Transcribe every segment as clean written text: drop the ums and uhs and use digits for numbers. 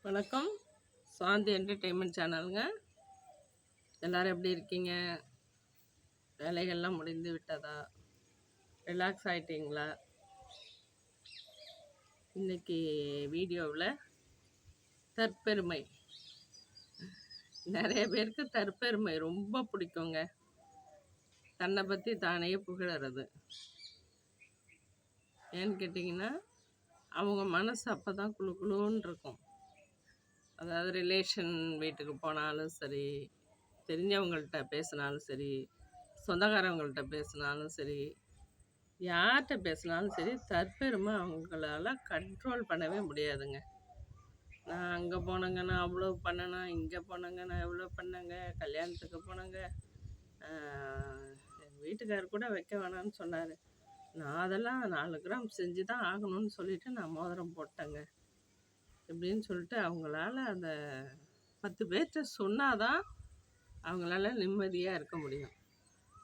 வணக்கம். சாந்தி என்டர்டெயின்மெண்ட் சேனலுங்க. எல்லாரும் எப்படி இருக்கீங்க? வேலைகள்லாம் முடிந்து விட்டதா? ரிலாக்ஸ் ஆயிட்டீங்களா? இன்னைக்கு வீடியோவில் தற்பெருமை. நிறைய பேருக்கு தற்பெருமை ரொம்ப பிடிக்குங்க. தன்னை பற்றி தானே புகழறது. ஏன்னு கேட்டிங்கன்னா, அவங்க மனசு அப்போ தான் குழு குழுன்னு இருக்கும். அதாவது ரிலேஷன் வீட்டுக்கு போனாலும் சரி, தெரிஞ்சவங்கள்ட்ட பேசினாலும் சரி, சொந்தக்காரவங்கள்ட்ட பேசினாலும் சரி, யார்கிட்ட பேசினாலும் சரி, தற்பெருமை அவங்களால கண்ட்ரோல் பண்ணவே முடியாதுங்க. நான் அங்கே போனேங்க, நான் அவ்வளோ பண்ணேனா, இங்கே போனேங்க, நான் எவ்வளோ பண்ணேங்க, கல்யாணத்துக்கு போனேங்க, எங்கள் வீட்டுக்காரர் கூட வைக்க வேணாம்னு சொன்னார். நான் அதெல்லாம் 4 கிராம் செஞ்சு தான் ஆகணும்னு சொல்லிட்டு நான் மோதிரம் போட்டேங்க. இப்படின்னு சொல்லிட்டு அவங்களால அந்த 10 பேர்கிட்ட சொன்னாதான் அவங்களால நிம்மதியாக இருக்க முடியும்.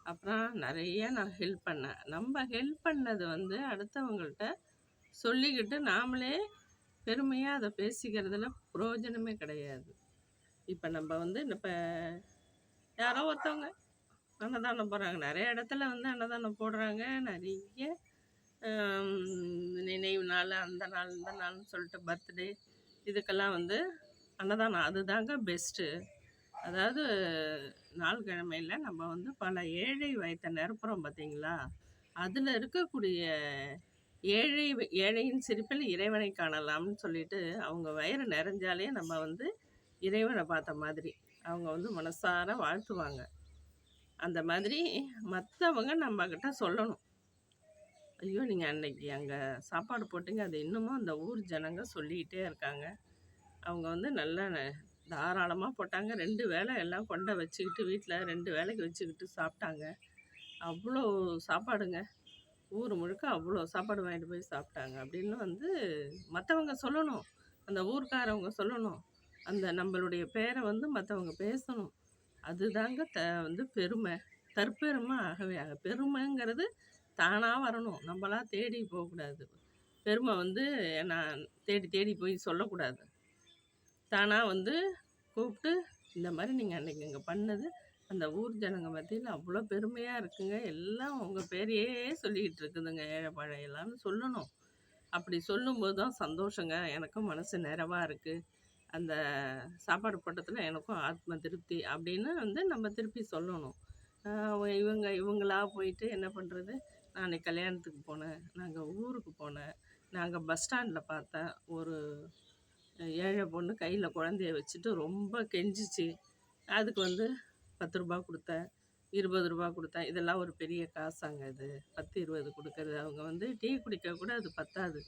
அப்புறம் நிறைய நான் ஹெல்ப் பண்ணேன். நம்ம ஹெல்ப் பண்ணது அடுத்தவங்கள்ட்ட சொல்லிக்கிட்டு நாமளே பெருமையாக அதை பேசிக்கிறதுல பிரயோஜனமே கிடையாது. இப்போ நம்ம இப்போ யாரோ ஒருத்தவங்க அன்னதானம் போடுறாங்க. நிறைய இடத்துல அன்னதானம் போடுறாங்க. நிறைய நினைவு நாள், அந்த நாள் இந்த நாள்னு சொல்லிட்டு பர்த்டே இதுக்கெல்லாம் அன்னதானம் அதுதாங்க பெஸ்ட்டு. அதாவது நாள் கிழமையில் நம்ம பல ஏழை வயத்தை நிரப்புறோம் பார்த்தீங்களா? அதில் இருக்கக்கூடிய ஏழையின் சிரிப்பில் இறைவனை காணலாம்னு சொல்லிட்டு அவங்க வயிறு நிறைஞ்சாலே நம்ம இறைவனை பார்த்த மாதிரி அவங்க மனசார வாழ்த்துவாங்க. அந்த மாதிரி மற்றவங்க நம்மக்கிட்ட சொல்லணும். ஐயோ, நீங்கள் அன்னைக்கு அங்கே சாப்பாடு போட்டிங்க, அது இன்னமும் அந்த ஊர் ஜனங்க சொல்லிக்கிட்டே இருக்காங்க. அவங்க நல்லா தாராளமாக போட்டாங்க. 2 வேளை எல்லாம் கொண்ட வச்சுக்கிட்டு வீட்டில் 2 வேளைக்கு வச்சுக்கிட்டு சாப்பிட்டாங்க. அவ்வளோ சாப்பாடுங்க. ஊர் முழுக்க அவ்வளோ சாப்பாடு வாங்கிட்டு போய் சாப்பிட்டாங்க அப்படின்னு மற்றவங்க சொல்லணும். அந்த ஊர்க்காரவங்க சொல்லணும். அந்த நம்மளுடைய பேரை மற்றவங்க பேசணும். அதுதாங்க பெருமை. தற்பெருமை ஆகவே பெருமைங்கிறது தானாக வரணும். நம்மளா தேடி போகக்கூடாது. பெருமை நான் தேடி தேடி போய் சொல்லக்கூடாது. தானாக கூப்பிட்டு இந்த மாதிரி நீங்கள் அன்றைக்கி இங்கே பண்ணது அந்த ஊர் ஜனங்க மத்தியில் அவ்வளோ பெருமையாக இருக்குங்க. எல்லாம் உங்கள் பேரையே சொல்லிக்கிட்டு இருக்குதுங்க, ஏழை பழையலான்னு சொல்லணும். அப்படி சொல்லும்போது தான் சந்தோஷங்க. எனக்கும் மனசு நிறைவாக இருக்குது. அந்த சாப்பாடு போட்டத்தில் எனக்கும் ஆத்ம திருப்தி அப்படின்னு நம்ம திருப்பி சொல்லணும். இவங்களா போயிட்டு என்ன பண்ணுறது? நான் அன்றைக்கி கல்யாணத்துக்கு போனேன், நாங்கள் ஊருக்கு போனேன், நாங்கள் பஸ் ஸ்டாண்டில் பார்த்தேன், ஒரு ஏழை பொண்ணு கையில் குழந்தைய வச்சுட்டு ரொம்ப கெஞ்சிச்சு. அதுக்கு 10 ரூபா கொடுத்தேன், 20 ரூபா கொடுத்தேன். இதெல்லாம் ஒரு பெரிய காசாங்க. இது 10, 20 கொடுக்கறது. அவங்க டீ குடிக்க கூட அது பத்தாது.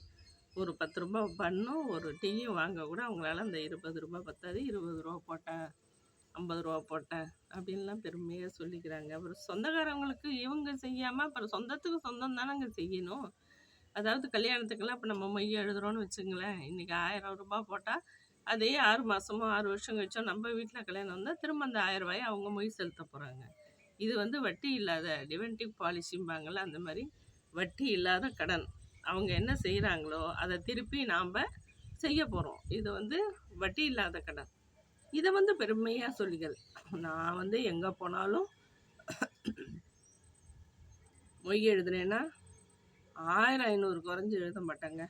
ஒரு 10 ரூபா பண்ணும், ஒரு டீயும் வாங்க கூட அவங்களால அந்த 20 ரூபா பத்தாது. 20 ரூபா போட்டேன், 50 ரூபா போட்டேன் அப்படின்லாம் பெருமையாக சொல்லிக்கிறாங்க. அப்புறம் சொந்தக்காரவங்களுக்கு இவங்க செய்யாமல் அப்புறம் சொந்தத்துக்கு சொந்தம் தானேங்க செய்யணும். அதாவது கல்யாணத்துக்கெல்லாம் இப்போ நம்ம மொய் எழுதுகிறோன்னு வச்சுங்களேன். இன்றைக்கி 1000 ரூபா போட்டால் அதே 6 மாதமோ 6 வருஷம் கழிச்சோ நம்ம வீட்டில் கல்யாணம் வந்தால் திரும்ப அந்த 1000 ரூபாயை அவங்க மொய் செலுத்த போகிறாங்க. இது வட்டி இல்லாத டிவென்டிவ் பாலிசிம்பாங்கள்ல, அந்த மாதிரி வட்டி இல்லாத கடன். அவங்க என்ன செய்கிறாங்களோ அதை திருப்பி நாம் செய்ய போகிறோம். இது வட்டி இல்லாத கடன். இதை பெருமையாக சொல்லிக்கிறது. நான் எங்கே போனாலும் மொய் எழுதுனேன்னா 1000, 500 குறைஞ்சி எழுத மாட்டேங்க.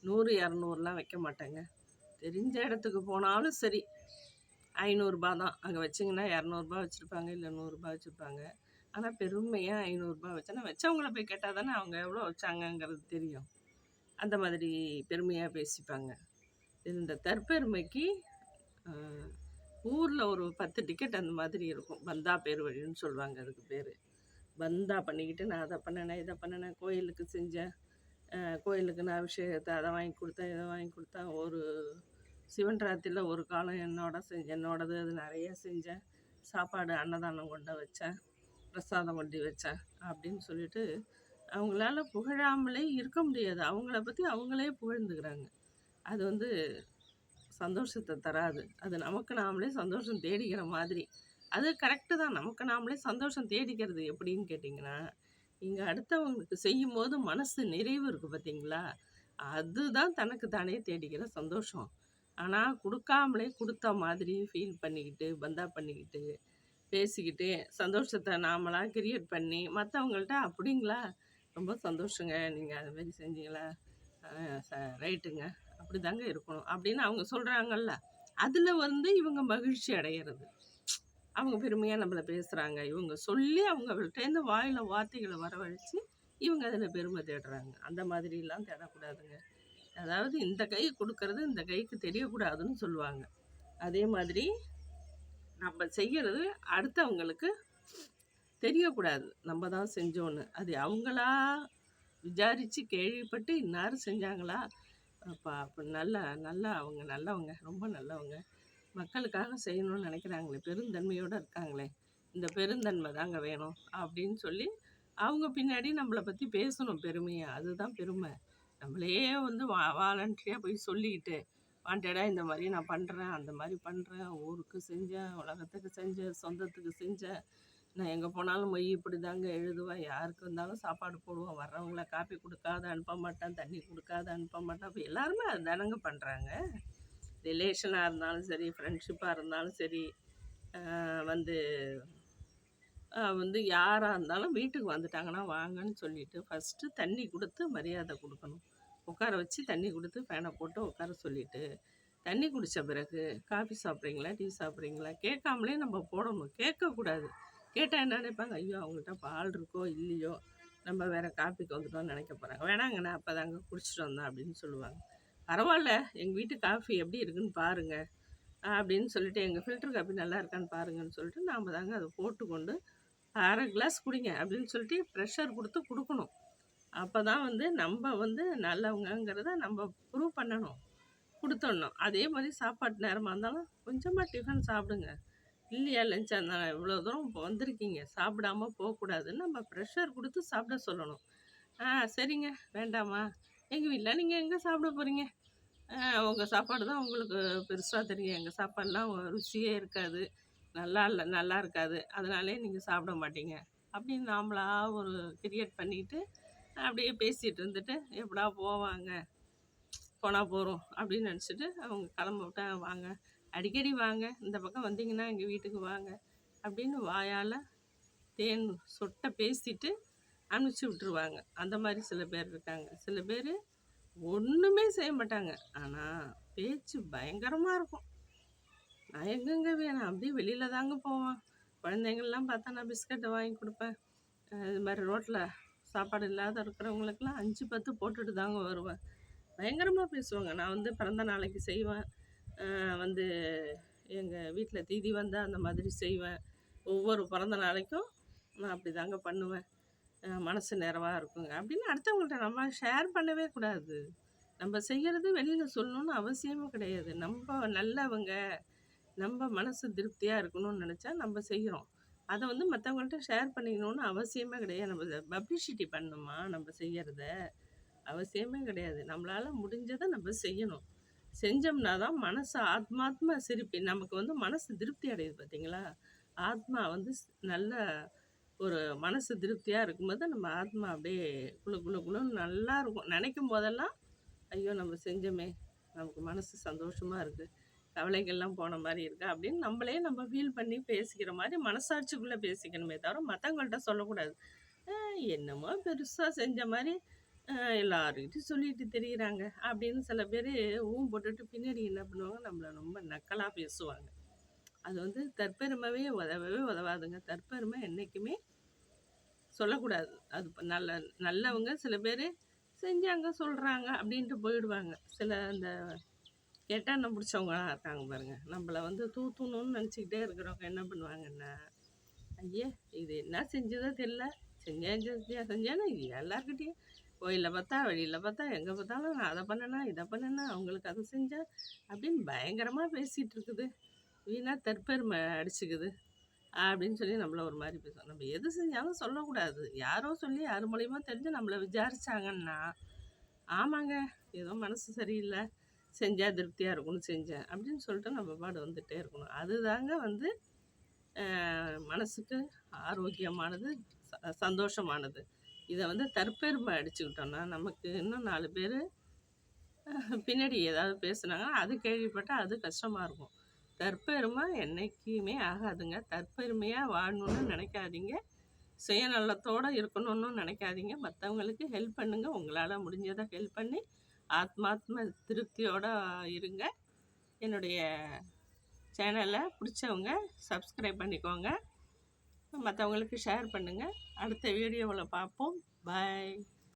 100, 200லாம் வைக்க மாட்டேங்க. தெரிஞ்ச இடத்துக்கு போனாலும் சரி 500 ரூபா தான். அங்கே வச்சிங்கன்னா 200 ரூபா வச்சுருப்பாங்க, இல்லை 100 ரூபா வச்சுருப்பாங்க. ஆனால் பெருமையாக 500 ரூபா வச்சேன்னா வச்சவங்கள போய் கேட்டால் தானே அவங்க எவ்வளோ வச்சாங்கங்கிறது தெரியும். அந்த மாதிரி பெருமையாக பேசிப்பாங்க. இந்த தற்பெருமைக்கு ஊரில் ஒரு 10 டிக்கெட் அந்த மாதிரி இருக்கும். பந்தா பேர் வழின்னு சொல்லுவாங்க. அதுக்கு பேர் பந்தா பண்ணிக்கிட்டு நான் அதை பண்ணினேன், இதை பண்ணினேன், கோயிலுக்கு செஞ்சேன், கோயிலுக்கு நான் அபிஷேகத்தை அதை வாங்கி கொடுத்தேன், இதை வாங்கி கொடுத்தேன், ஒரு சிவன் ராத்திரியில் ஒரு காலம் என்னோடது அது நிறைய செஞ்சேன், சாப்பாடு அன்னதானம் கொண்டு வச்சேன், பிரசாதம் கொண்டு வச்சேன் அப்படின்னு சொல்லிட்டு அவங்களால புகழாமலே இருக்க முடியாது. அவங்கள பற்றி அவங்களே புகழ்ந்துக்கிறாங்க. அது சந்தோஷத்தை தராது. அது நமக்கு நாமளே சந்தோஷம் தேடிக்கிற மாதிரி. அது கரெக்டு தான். நமக்கு நாமளே சந்தோஷம் தேடிக்கிறது எப்படின்னு கேட்டிங்கன்னா, இங்கே அடுத்தவங்களுக்கு செய்யும்போது மனசு நிறைவு இருக்குது பார்த்தீங்களா? அதுதான் தனக்கு தானே தேடிக்கிற சந்தோஷம். ஆனால் கொடுக்காமலே கொடுத்த மாதிரி ஃபீல் பண்ணிக்கிட்டு பந்தா பண்ணிக்கிட்டு பேசிக்கிட்டு சந்தோஷத்தை நாமளாக கிரியேட் பண்ணி மற்றவங்கள்ட்ட அப்படிங்களா ரொம்ப சந்தோஷங்க நீங்கள் அது மாதிரி செஞ்சீங்களா ரைட்டுங்க அப்படி தாங்க இருக்கணும் அப்படின்னு அவங்க சொல்கிறாங்கல்ல, அதில் வந்து இவங்க மகிழ்ச்சி அடையிறது. அவங்க பெருமையாக நம்மளை பேசுகிறாங்க, இவங்க சொல்லி அவங்கள்ட்டேருந்து வாயில் வார்த்தைகளை வரவழைச்சு இவங்க அதில் பெருமை தேடுறாங்க. அந்த மாதிரிலாம் தேடக்கூடாதுங்க. அதாவது இந்த கை கொடுக்கறது இந்த கைக்கு தெரியக்கூடாதுன்னு சொல்லுவாங்க. அதே மாதிரி நம்ம செய்கிறது அடுத்தவங்களுக்கு தெரியக்கூடாது நம்ம தான் செஞ்சோன்னு. அது அவங்களா விசாரித்து கேள்விப்பட்டு இன்னாரும் செஞ்சாங்களா அப்பா அப்போ நல்லா அவங்க நல்லவங்க, ரொம்ப நல்லவங்க, மக்களுக்காக செய்யணும்னு நினைக்கிறாங்களே, பெருந்தன்மையோடு இருக்காங்களே, இந்த பெருந்தன்மை தாங்க வேணும் அப்படின்னு சொல்லி அவங்க பின்னாடி நம்மளை பற்றி பேசணும் பெருமையாக. அதுதான் பெருமை. நம்மளே வந்து வாலண்டரியாக போய் சொல்லிக்கிட்டு வாண்டடாக இந்த மாதிரி நான் பண்ணுறேன், அந்த மாதிரி பண்ணுறேன், ஊருக்கு செஞ்சேன், உலகத்துக்கு செஞ்சேன், சொந்தத்துக்கு செஞ்சேன், நான் எங்கே போனாலும் மொய் இப்படி தாங்க எழுதுவேன், யாருக்கு வந்தாலும் சாப்பாடு போடுவேன், வர்றவங்கள காப்பி கொடுக்காத அனுப்ப மாட்டேன், தண்ணி கொடுக்காத அனுப்ப மாட்டேன். அப்போ எல்லாருமே அது தானங்க பண்ணுறாங்க. ரிலேஷனாக இருந்தாலும் சரி, ஃப்ரெண்ட்ஷிப்பாக இருந்தாலும் சரி, வந்து வந்து யாராக இருந்தாலும் வீட்டுக்கு வந்துட்டாங்கன்னா வாங்கன்னு சொல்லிட்டு ஃபஸ்ட்டு தண்ணி கொடுத்து மரியாதை கொடுக்கணும். உட்கார வச்சு தண்ணி கொடுத்து ஃபேனை போட்டு உட்கார சொல்லிவிட்டு தண்ணி குடித்த பிறகு காஃபி சாப்பிட்றீங்களா, டீ சாப்பிட்றீங்களா கேட்காமலே நம்ம போடணும். கேட்கக்கூடாது. கேட்டால் என்ன நினைப்பாங்க, ஐயோ அவங்கள்ட்ட பால் இருக்கோ இல்லையோ, நம்ம வேறு காஃபிக்கு வந்துட்டோம்னு நினைக்க போகிறாங்க. வேணாங்கண்ணா அப்போ தாங்க குடிச்சிட்டு வந்தேன் அப்படின்னு சொல்லுவாங்க. பரவாயில்ல, எங்கள் வீட்டு காஃபி எப்படி இருக்குன்னு பாருங்கள் அப்படின்னு சொல்லிட்டு, எங்கள் ஃபில்டர் காஃபி நல்லா இருக்கான்னு பாருங்கன்னு சொல்லிட்டு நாம் தாங்க அதை போட்டுக்கொண்டு அரை கிளாஸ் குடிங்க அப்படின்னு சொல்லிட்டு ப்ரெஷர் கொடுத்து கொடுக்கணும். அப்போ தான் வந்து நம்ம வந்து நல்லவங்கங்கிறத நம்ம ப்ரூவ் பண்ணணும், கொடுத்துடணும். அதே மாதிரி சாப்பாட்டு நேரமாக இருந்தாலும் கொஞ்சமாக டிஃபன் சாப்பிடுங்க, இல்லையா லஞ்சாக இருந்தாலும் இவ்வளோ தூரம் இப்போ வந்திருக்கீங்க சாப்பிடாம போகக்கூடாதுன்னு நம்ம ப்ரெஷர் கொடுத்து சாப்பிட சொல்லணும். சரிங்க வேண்டாமா, எங்கள் வீட்டில் நீங்கள் எங்கே சாப்பிட போகிறீங்க, உங்கள் சாப்பாடு தான் உங்களுக்கு பெருசாக தெரியும், எங்கள் சாப்பாடுலாம் ருசியே இருக்காது, நல்லா இருக்காது, அதனாலே நீங்கள் சாப்பிட மாட்டீங்க அப்படின்னு நாமளா ஒரு கிரியேட் பண்ணிட்டு அப்படியே பேசிகிட்டு இருந்துட்டு எப்படா போவாங்க, போனால் போகிறோம் அப்படின்னு நினச்சிட்டு அவங்க கிளம்ப விட்டா வாங்க, அடிக்கடி வாங்க, இந்த பக்கம் வந்தீங்கன்னா எங்கள் வீட்டுக்கு வாங்க அப்படின்னு வாயால் தேன் சொட்டை பேசிட்டு அனுப்பிச்சி விட்டுருவாங்க. அந்த மாதிரி சில பேர் இருக்காங்க. சில பேர் ஒன்றுமே செய்ய மாட்டாங்க, ஆனால் பேச்சு பயங்கரமாக இருக்கும். நான் எங்கெங்கே வேணாம் அப்படியே வெளியில் தாங்க போவேன், குழந்தைங்கள்லாம் பார்த்தா நான் பிஸ்கட்டை வாங்கி கொடுப்பேன், இது மாதிரி ரோட்டில் சாப்பாடு இல்லாத இருக்கிறவங்களுக்கெல்லாம் 5-10 போட்டுட்டு தாங்க வருவேன். பயங்கரமாக பேசுவாங்க. நான் வந்து பிறந்த நாளைக்கு செய்வேன், வந்து எங்கள் வீட்டில் தீதி வந்தால் அந்த மாதிரி செய்வேன். ஒவ்வொரு பிறந்த நாளைக்கும் நான் அப்படி தாங்க பண்ணுவேன். மனசு நிறைவாக இருக்குங்க அப்படின்னு அடுத்தவங்கள்ட்ட நம்ம ஷேர் பண்ணவே கூடாது. நம்ம செய்கிறது வெளியில் சொல்லணும்னு அவசியமும் கிடையாது. நம்ம நல்லவங்க, நம்ம மனசு திருப்தியாக இருக்கணும்னு நினச்சா நம்ம செய்கிறோம். அதை வந்து மற்றவங்கள்ட்ட ஷேர் பண்ணிக்கணும்னு அவசியமே கிடையாது. நம்ம பப்ளிசிட்டி பண்ணணுமா நம்ம செய்கிறத? அவசியமே கிடையாது. நம்மளால் முடிஞ்சதை நம்ம செய்யணும். செஞ்சோம்னா தான் மனசு ஆத்மாத்மா சிரிப்பு நமக்கு வந்து மனசு திருப்தி அடையுது. பார்த்தீங்களா, ஆத்மா வந்து நல்ல ஒரு மனசு திருப்தியாக இருக்கும்போது நம்ம ஆத்மா அப்படியே குழு குழு குழுன்னு நல்லா இருக்கும். நினைக்கும் போதெல்லாம் ஐயோ நம்ம செஞ்சோமே, நமக்கு மனசு சந்தோஷமாக இருக்குது, கவலைகள்லாம் போன மாதிரி இருக்குது அப்படின்னு நம்மளே நம்ம ஃபீல் பண்ணி பேசிக்கிற மாதிரி மனசாட்சிக்குள்ளே பேசிக்கணுமே தவிர மற்றவங்கள்ட்ட சொல்லக்கூடாது. என்னமோ பெருசாக செஞ்ச மாதிரி எல்லாருக்கிட்டையும் சொல்லிட்டு தெரியுறாங்க அப்படின்னு சில பேர் போட்டுட்டு பின்னாடி என்ன பண்ணுவாங்க, நம்மளை ரொம்ப நக்கலாக பேசுவாங்க. அது வந்து தற்பெருமையே உதவாதுங்க. தற்பெருமை என்றைக்குமே சொல்லக்கூடாது. அது நல்லவங்க சில பேர் செஞ்சாங்க சொல்கிறாங்க அப்படின்ட்டு போயிடுவாங்க. சில இந்த கெட்டாண்ணம் பிடிச்சவங்களாம் இருக்காங்க பாருங்கள், நம்மளை வந்து தூத்தணும்னு நினச்சிக்கிட்டே இருக்கிறவங்க என்ன பண்ணுவாங்கன்னா, ஐயே இது என்ன செஞ்சதோ தெரியல, செஞ்சேன்னு எல்லாருக்கிட்டையும் கோயிலில் பார்த்தா வெளியில் பார்த்தா எங்கே பார்த்தாலும் நான் அதை பண்ணேன்னா இதை பண்ணேன்னா அவங்களுக்கு அதை செஞ்சேன் அப்படின்னு பயங்கரமாக பேசிகிட்டு இருக்குது, வீணாக தற்பெருமை அடிச்சுக்குது அப்படின்னு சொல்லி நம்மளை ஒரு மாதிரி பேசுவோம். நம்ம எது செஞ்சாலும் சொல்லக்கூடாது. யாரோ சொல்லி யார் மூலியமா தெரிஞ்சு நம்மளை விசாரிச்சாங்கன்னா, ஆமாங்க ஏதோ மனசு சரியில்லை, செஞ்சால் திருப்தியாக இருக்கும்னு செஞ்சேன் அப்படின்னு சொல்லிட்டு நம்ம பாடு வந்துகிட்டே இருக்கணும். அதுதாங்க வந்து மனசுக்கு ஆரோக்கியமானது, சந்தோஷமானது. இதை வந்து தற்பெருமை அடிச்சுக்கிட்டோம்னா நமக்கு இன்னும் 4 பேர் பின்னாடி ஏதாவது பேசுனாங்கன்னா, அது கேள்விப்பட்டா அது கஷ்டமா இருக்கும். தற்பெருமை என்னைக்குமே ஆகாதுங்க. தற்பெருமையா வாழணும்னு நினைக்காதீங்க. சுயநலத்தோட இருக்கணும்னு நினைக்காதீங்க. மத்தவங்களுக்கு ஹெல்ப் பண்ணுங்க. உங்களால முடிஞ்சத ஹெல்ப் பண்ணி, ஆத்மாத்ம திருப்தியோட இருங்க. என்னுடைய சேனல புடிச்சவங்க சப்ஸ்கிரைப் பண்ணிக்கோங்க. மத்தவங்களுக்கு ஷேர் பண்ணுங்க. அடுத்த வீடியோவுல பார்ப்போம். பாய்.